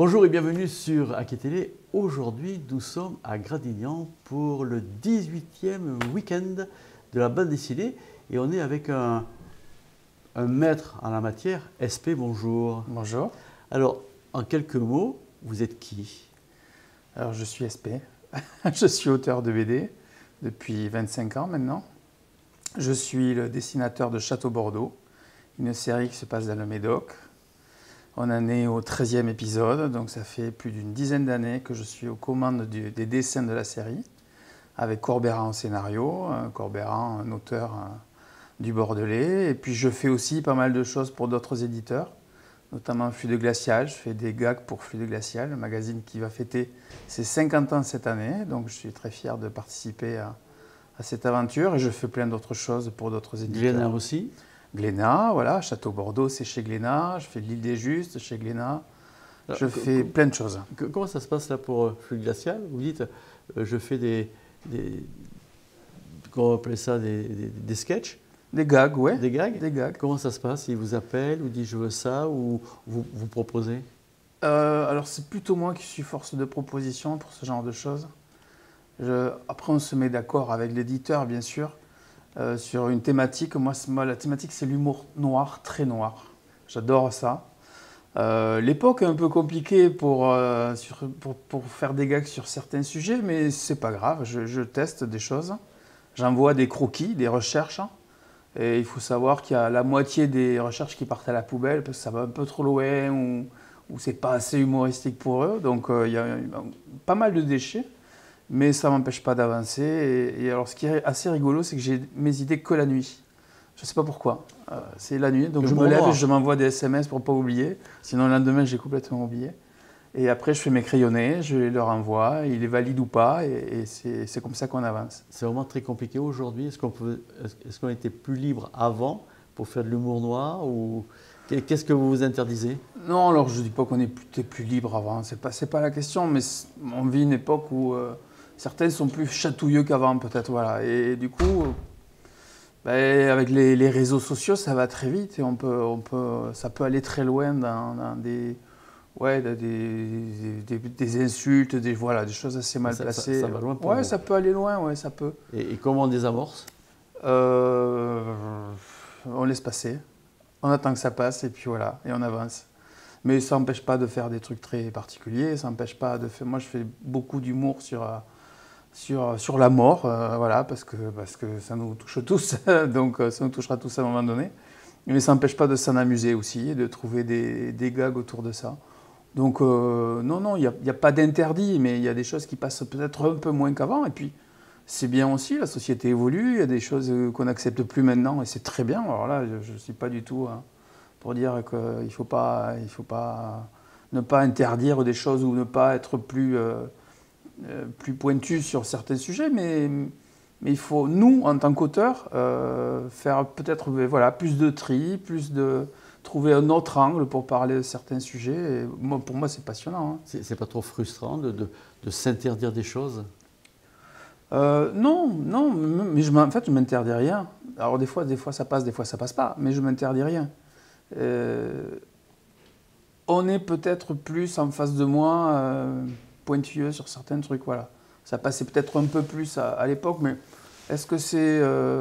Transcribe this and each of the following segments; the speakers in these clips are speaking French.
Bonjour et bienvenue sur Aki Télé. Aujourd'hui, nous sommes à Gradignan pour le 18e week-end de la bande dessinée et on est avec un maître en la matière, SP, bonjour. Bonjour. Alors, en quelques mots, vous êtes qui? Alors, je suis SP. Je suis auteur de BD depuis 25 ans maintenant. Je suis le dessinateur de Château Bordeaux, une série qui se passe dans le Médoc. On en est au 13e épisode, donc ça fait plus d'une dizaine d'années que je suis aux commandes des dessins de la série, avec Corbeyran au scénario, Corbeyran, un auteur du Bordelais. Et puis je fais aussi pas mal de choses pour d'autres éditeurs, notamment Fluide Glacial. Je fais des gags pour Fluide Glacial, le magazine qui va fêter ses 50 ans cette année. Donc je suis très fier de participer à cette aventure et je fais plein d'autres choses pour d'autres éditeurs. Glénat aussi. Glénat, voilà, Château Bordeaux, c'est chez Glénat. Je fais l'île des Justes chez Glénat. Je fais plein de choses. Comment ça se passe là pour Fluide Glacial? Vous dites, je fais comment on appelle ça, des sketchs? Des gags, ouais. Des gags? Des gags. Comment ça se passe? Il vous appelle ou dit je veux ça ou vous proposez? Alors c'est plutôt moi qui suis force de proposition pour ce genre de choses. Après on se met d'accord avec l'éditeur bien sûr sur une thématique. Moi la thématique c'est l'humour noir, très noir. J'adore ça. L'époque est un peu compliquée pour faire des gags sur certains sujets, mais c'est pas grave, je teste des choses. J'envoie des croquis, des recherches. Et il faut savoir qu'il y a la moitié des recherches qui partent à la poubelle parce que ça va un peu trop loin ou c'est pas assez humoristique pour eux. Donc il y a pas mal de déchets, mais ça m'empêche pas d'avancer. Et alors ce qui est assez rigolo, c'est que j'ai mes idées que la nuit. Je sais pas pourquoi. C'est la nuit, donc je me lève et je m'envoie des SMS pour pas oublier. Sinon le lendemain j'ai complètement oublié. Et après je fais mes crayonnés, je les leur envoie, ils les valident ou pas, et c'est comme ça qu'on avance. C'est vraiment très compliqué aujourd'hui. Est-ce qu'on était plus libre avant pour faire de l'humour noir ou qu'est-ce que vous vous interdisez? Non, alors je dis pas qu'on était plus libre avant, c'est pas la question, mais on vit une époque où certains sont plus chatouilleux qu'avant peut-être, voilà. Et du coup, avec les réseaux sociaux, ça va très vite et ça peut aller très loin dans des insultes, des choses assez mal placées. Ça va loin pour vous. Ça peut aller loin, ouais, ça peut. Et comment on désamorce? On laisse passer. On attend que ça passe et puis voilà, et on avance. Mais ça n'empêche pas de faire des trucs très particuliers, ça n'empêche pas de faire... Moi, je fais beaucoup d'humour sur la mort, voilà, parce que ça nous touche tous, donc ça nous touchera tous à un moment donné. Mais ça n'empêche pas de s'en amuser aussi, et de trouver des gags autour de ça. Donc non, il n'y a pas d'interdit, mais il y a des choses qui passent peut-être un peu moins qu'avant. Et puis c'est bien aussi, la société évolue, il y a des choses qu'on n'accepte plus maintenant, et c'est très bien. Alors là, je ne suis pas du tout pour dire qu'il ne faut pas ne pas interdire des choses ou ne pas être plus pointu sur certains sujets, mais il faut, nous, en tant qu'auteurs, faire peut-être plus de tri, trouver un autre angle pour parler de certains sujets. Et pour moi, c'est passionnant. C'est pas trop frustrant de s'interdire des choses? Non, mais en fait, je m'interdis rien. Alors des fois ça passe, des fois ça passe pas, mais je m'interdis rien. On est peut-être plus en face de moi pointilleux sur certains trucs, voilà. Ça passait peut-être un peu plus à l'époque, mais est-ce que c'est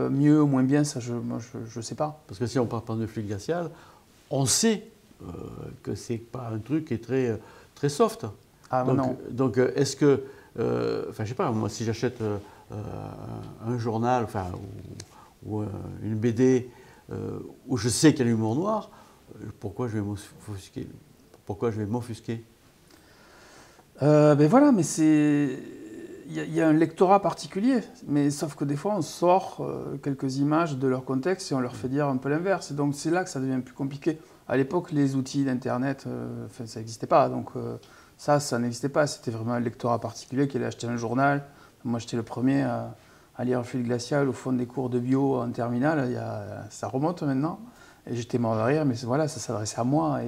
mieux ou moins bien, ça, je sais pas. Parce que si on parle de Fluide Glacial, on sait que c'est pas un truc qui est très, très soft. Ah non. Donc est-ce que, je sais pas, moi si j'achète un journal, ou une BD où je sais qu'il y a l'humour noir, pourquoi je vais m'offusquer? Pourquoi je vais m'offusquer? Voilà, mais il y a un lectorat particulier, mais sauf que des fois on sort quelques images de leur contexte et on leur fait dire un peu l'inverse. Donc c'est là que ça devient plus compliqué. À l'époque, les outils d'internet, ça n'existait pas, donc ça n'existait pas. C'était vraiment un lectorat particulier qui allait acheter un journal. Moi, j'étais le premier à lire Fluide Glacial au fond des cours de bio en terminale. Ça remonte maintenant. Et j'étais mort de rire, mais voilà, ça s'adressait à moi.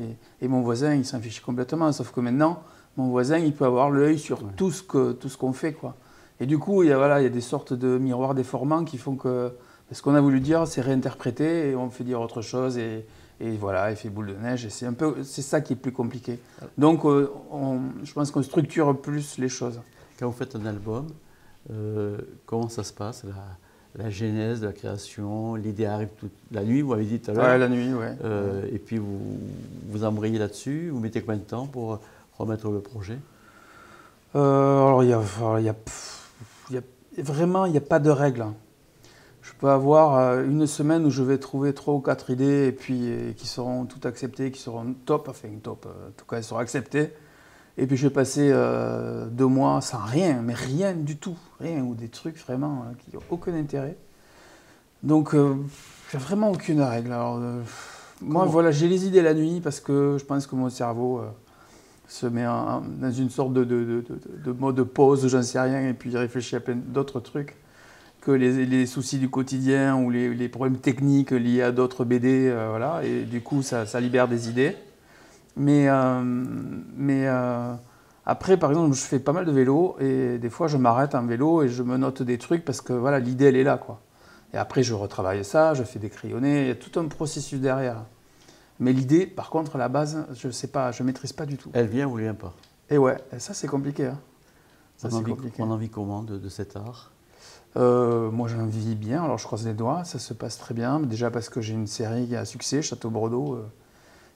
Et mon voisin, il s'en fichait complètement. Sauf que maintenant, mon voisin, il peut avoir l'œil sur tout ce qu'on fait, quoi. Et du coup, il y a des sortes de miroirs déformants qui font que ce qu'on a voulu dire, c'est réinterprété et on fait dire autre chose. Et Et voilà, effet boule de neige. Et c'est ça qui est plus compliqué. Donc, je pense qu'on structure plus les choses. Quand vous faites un album, comment ça se passe, la genèse de la création? L'idée arrive toute la nuit, vous m'avez dit tout à l'heure. Ouais, la nuit, ouais. Et puis vous embrayez là-dessus. Vous mettez combien de temps pour remettre le projet? Alors, vraiment, il n'y a pas de règle. Je peux avoir une semaine où je vais trouver 3 ou 4 idées et puis qui seront toutes acceptées, qui seront top, enfin top, en tout cas elles seront acceptées. Et puis je vais passer 2 mois sans rien, mais rien du tout, rien, ou des trucs vraiment qui n'ont aucun intérêt. Donc il n'y a vraiment aucune règle. Alors, moi voilà, j'ai les idées la nuit parce que je pense que mon cerveau se met dans une sorte de mode pause, j'en sais rien, et puis il réfléchit à plein d'autres trucs que les soucis du quotidien ou les problèmes techniques liés à d'autres BD, voilà, et du coup ça libère des idées. Mais après, par exemple, je fais pas mal de vélo et des fois je m'arrête en vélo et je me note des trucs parce que voilà, l'idée elle est là, quoi. Et après je retravaille ça, je fais des crayonnés, il y a tout un processus derrière. Mais l'idée, par contre, à la base, je sais pas, je maîtrise pas du tout. Elle vient ou elle vient pas? Et ouais, ça c'est compliqué. Hein. Ça, On en vit comment de cet art? Moi j'en vis bien, alors je croise les doigts, ça se passe très bien. Déjà parce que j'ai une série à succès, Château Bordeaux,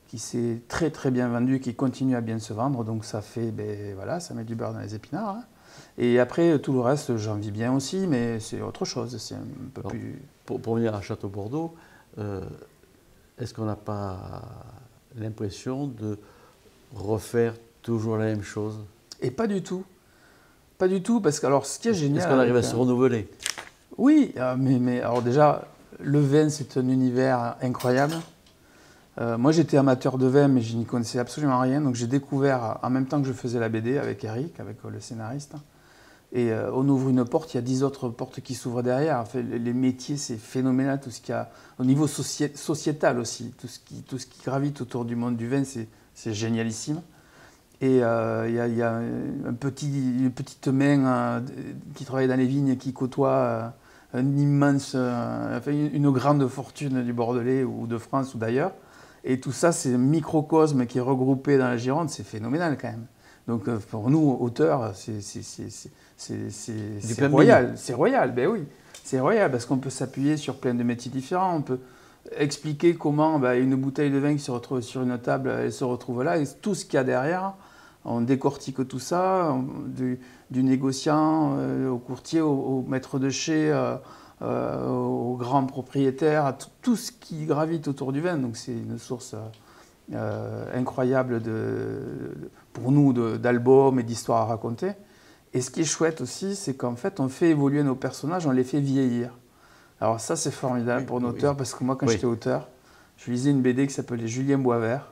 qui s'est très très bien vendue et qui continue à bien se vendre. Donc ça fait, ben, voilà, ça met du beurre dans les épinards. Hein. Et après tout le reste, j'en vis bien aussi, mais c'est autre chose, c'est un peu Alors, plus... Pour venir à Château Bordeaux, est-ce qu'on n'a pas l'impression de refaire toujours la même chose? Et pas du tout. Pas du tout, parce que alors ce qui est génial... Est-ce qu'on arrive à se renouveler? Oui, mais alors déjà, le vin c'est un univers incroyable. Moi j'étais amateur de vin, mais je n'y connaissais absolument rien, donc j'ai découvert en même temps que je faisais la BD avec Eric, avec le scénariste. Et on ouvre une porte, il y a 10 autres portes qui s'ouvrent derrière. Enfin, les métiers, c'est phénoménal, tout ce qu'il y a au niveau sociétal aussi, tout ce qui gravite autour du monde du vin, c'est génialissime. Et il y a une petite main qui travaille dans les vignes, qui côtoie une grande fortune du Bordelais ou de France ou d'ailleurs. Et tout ça, c'est un microcosme qui est regroupé dans la Gironde, c'est phénoménal quand même. Donc pour nous, auteurs, c'est royal. C'est royal, ben oui. C'est royal parce qu'on peut s'appuyer sur plein de métiers différents. On peut expliquer comment une bouteille de vin qui se retrouve sur une table, elle se retrouve là. Et tout ce qu'il y a derrière, on décortique tout ça, du négociant au courtier, au maître de chez, au grand propriétaire, tout ce qui gravite autour du vin. Donc c'est une source incroyable pour nous d'albums et d'histoires à raconter. Et ce qui est chouette aussi, c'est qu'en fait, on fait évoluer nos personnages, on les fait vieillir. Alors ça, c'est formidable pour un auteur, parce que moi, quand j'étais auteur, je lisais une BD qui s'appelait Julien Boisvert,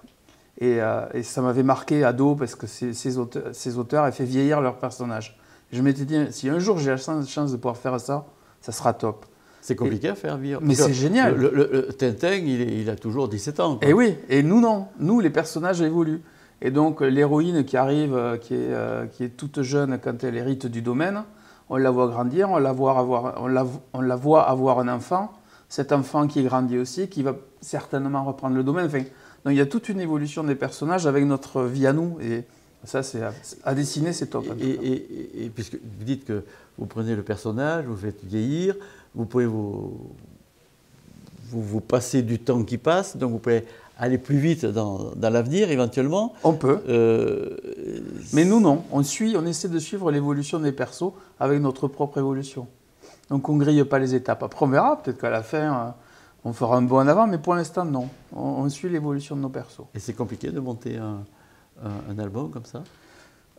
et ça m'avait marqué ado, parce que ces auteurs avaient fait vieillir leurs personnages. Et je m'étais dit, si un jour j'ai la chance de pouvoir faire ça, ça sera top. C'est compliqué à faire vieillir. Mais c'est génial. Le Tintin, il a toujours 17 ans. Quoi. Et oui, et nous non. Nous, les personnages évoluent. Et donc l'héroïne qui arrive, qui est toute jeune quand elle hérite du domaine, on la voit grandir, on la voit avoir un enfant, cet enfant qui grandit aussi, qui va certainement reprendre le domaine. Enfin, donc il y a toute une évolution des personnages avec notre vie à nous, et ça, c'est à dessiner, c'est top. Et puisque vous dites que vous prenez le personnage, vous faites vieillir, vous pouvez vous passer du temps qui passe, donc vous pouvez aller plus vite dans l'avenir éventuellement. On peut. Mais nous, non. On essaie de suivre l'évolution des persos avec notre propre évolution. Donc on ne grille pas les étapes. Après, on verra. Peut-être qu'à la fin, on fera un bond en avant, mais pour l'instant, non. On suit l'évolution de nos persos. Et c'est compliqué de monter un album comme ça?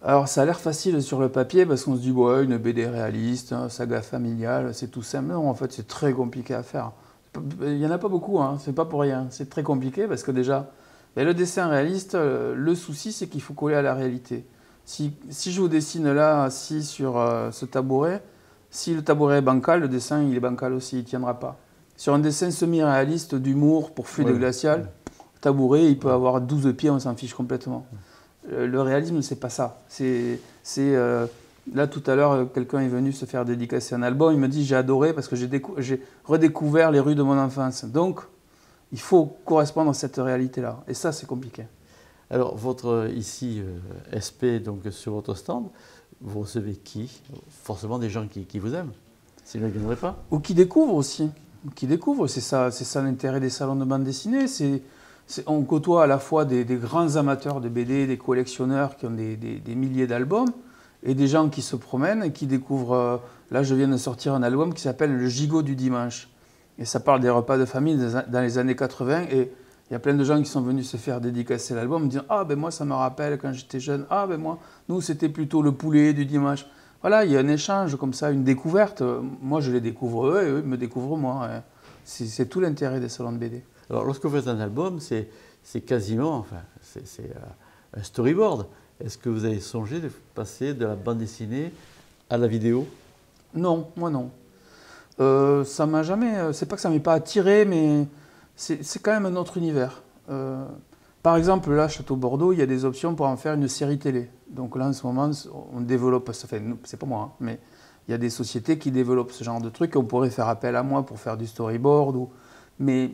Alors, ça a l'air facile sur le papier parce qu'on se dit, ouais, une BD réaliste, saga familiale, c'est tout simple. Non, en fait, c'est très compliqué à faire. Il n'y en a pas beaucoup, hein, c'est pas pour rien. C'est très compliqué parce que déjà, le dessin réaliste, le souci, c'est qu'il faut coller à la réalité. Si je vous dessine là, assis sur ce tabouret, si le tabouret est bancal, le dessin, il est bancal aussi, il ne tiendra pas. Sur un dessin semi-réaliste d'humour pour fluide glacial, le tabouret, il peut avoir 12 pieds, on s'en fiche complètement. Le réalisme, c'est pas ça. Là, tout à l'heure, quelqu'un est venu se faire dédicacer un album. Il me dit, j'ai adoré parce que j'ai redécouvert les rues de mon enfance. Donc, il faut correspondre à cette réalité-là. Et ça, c'est compliqué. Alors, votre ici SP, donc sur votre stand, vous recevez qui? Forcément des gens qui vous aiment, sinon ils ne viendraient pas. Ou qui découvrent aussi. Qui découvrent, c'est ça l'intérêt des salons de bande dessinée. On côtoie à la fois des grands amateurs de BD, des collectionneurs qui ont des milliers d'albums, et des gens qui se promènent et qui découvrent. Là, je viens de sortir un album qui s'appelle Le Gigot du dimanche. Et ça parle des repas de famille dans les années 80. Et il y a plein de gens qui sont venus se faire dédicacer l'album, me dire ah ben moi ça me rappelle quand j'étais jeune, ah ben moi, nous c'était plutôt le poulet du dimanche. Voilà, il y a un échange comme ça, une découverte. Moi je les découvre eux et eux me découvrent moi. C'est tout l'intérêt des salons de BD. Alors lorsque vous faites un album, c'est quasiment, enfin, c'est un storyboard. Est-ce que vous avez songé de passer de la bande dessinée à la vidéo? Non, moi non. Ça m'a jamais. C'est pas que ça m'ait pas attiré, mais c'est quand même un autre univers. Par exemple, là, Château Bordeaux, il y a des options pour en faire une série télé. Donc là, en ce moment, on développe. Enfin, c'est pas moi, hein, mais il y a des sociétés qui développent ce genre de trucs. On pourrait faire appel à moi pour faire du storyboard. Mais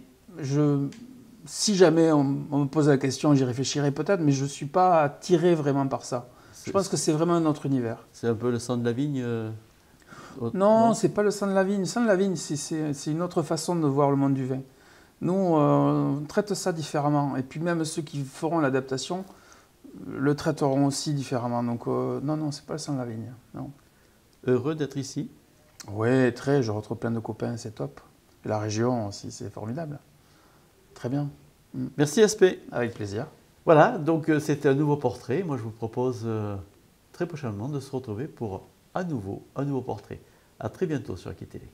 si jamais on me pose la question, j'y réfléchirai peut-être, mais je ne suis pas attiré vraiment par ça. Je pense que c'est vraiment un autre univers. C'est un peu le sang de la vigne Non, c'est pas le sang de la vigne. Le sang de la vigne, c'est une autre façon de voir le monde du vin. Nous, on traite ça différemment. Et puis même ceux qui feront l'adaptation le traiteront aussi différemment. Donc non, c'est pas le sang de la vigne. Non. Heureux d'être ici? Oui, très. Je retrouve plein de copains, c'est top. Et la région aussi, c'est formidable. Très bien. Merci SP. Avec plaisir. Voilà, donc c'était un nouveau portrait. Moi, je vous propose très prochainement de se retrouver pour à nouveau un nouveau portrait. À très bientôt sur Aki Télé.